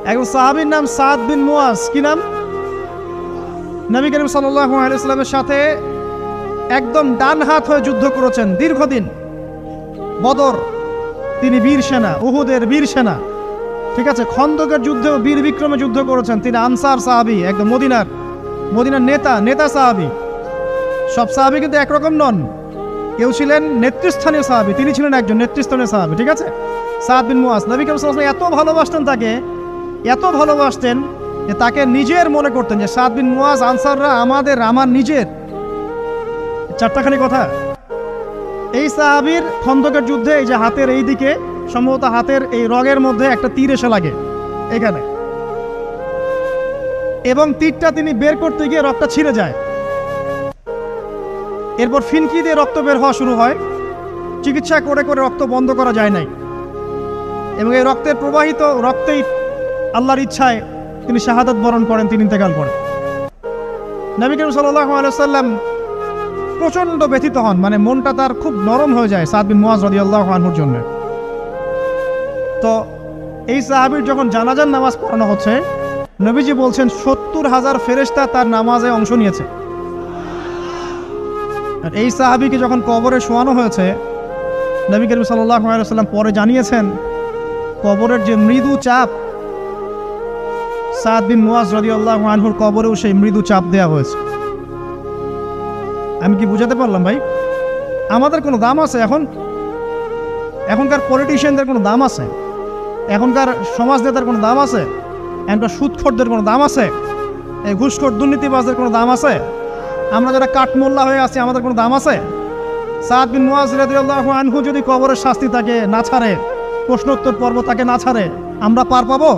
একজন সাহাবীর নাম সাদ বিন মুয়াজ। কি নাম? নবী করিম সাল্লাল্লাহু আলাইহি ওয়াসাল্লামের সাথে একদম ডান হাত হয়ে যুদ্ধ করেছেন দীর্ঘদিন। বদর তিনি বীর সেনা, উহুদের বীর সেনা, ঠিক আছে, খন্দকের যুদ্ধেও বীর বিক্রমে যুদ্ধ করেছেন। তিনি আনসার সাহাবী, একদম মদিনার নেতা সাহাবী। সব সাহাবী কিন্তু একরকম নন। কেউ ছিলেন নেতৃস্থানীয় সাহাবী, তিনি ছিলেন একজন নেতৃস্থানীয় সাহাবী, ঠিক আছে। সাদ বিন মুয়াজ, নবী করিম সাল্লাল্লাহু আলাইহি ওয়াসাল্লাম এত ভালোবাসতেন তাকে, এত ভালোবাসতেন যে তাকে নিজের মনে করতেন যে সাদ বিন মুয়াজ আনসাররা আমার নিজের। চারটাখানি কথা। এই সাহাবীর খন্দকের যুদ্ধে এই যে হাতের এই দিকে, সম্ভবত হাতের এই রগের মধ্যে একটা তীর এসে লাগে এখানে, এবং তীরটা তিনি বের করতে গিয়ে রক্তটা ছিঁড়ে যায়। এরপর ফিনকি দিয়ে রক্ত বের হওয়া শুরু হয়। চিকিৎসা করে রক্ত বন্ধ করা যায় নাই, এবং এই রক্তের প্রবাহিত রক্তেই আল্লাহর ইচ্ছায় তিনি শাহাদাত বরণ করেন, তিনি ইন্তেকাল করেন। নবী করিম সাল্লাল্লাহু আলাইহি ওয়াসাল্লাম প্রচণ্ড ব্যথিত হন, মানে মনটা তার খুব নরম হয়ে যায় সাদ বিন মুয়াজ রাদিয়াল্লাহু আনহুর জন্য। তো এই সাহাবীর যখন জানাজার নামাজ পড়ানো হচ্ছে, নবীজি বলছেন 70,000 ফেরেশতা তার নামাজে অংশ নিয়েছে। আর এই সাহাবীকে যখন কবরে শোয়ানো হয়েছে, নবী করিম সাল্লাল্লাহু আলাইহি ওয়াসাল্লাম পরে জানিয়েছেন কবরের যে মৃদু চাপ, সাদ বিন মুয়াজ রাদিয়াল্লাহু আনহুর কবরেও সেই মৃদু চাপ দেওয়া হয়েছে। আমি কি বুঝাতে পারলাম ভাই? আমাদের কোনো দাম আছে এখনকার পলিটিশিয়ানদের কোনো দাম আছে? এখনকার সমাজ নেতার কোনো দাম আছে? এখনকার সুদখোরদের কোনো দাম আছে? এই ঘুষখোর দুর্নীতিবাজদের কোনো দাম আছে? আমরা যারা কাঠমোল্লা হয়ে আছি, আমাদের কোনো দাম আছে? সাদ বিন মুয়াজ রাদিয়াল্লাহু আনহু যদি কবরের শাস্তি তাকে না ছাড়ে, প্রশ্নোত্তর পর্ব তাকে না ছাড়ে, আমরা পার পাবো?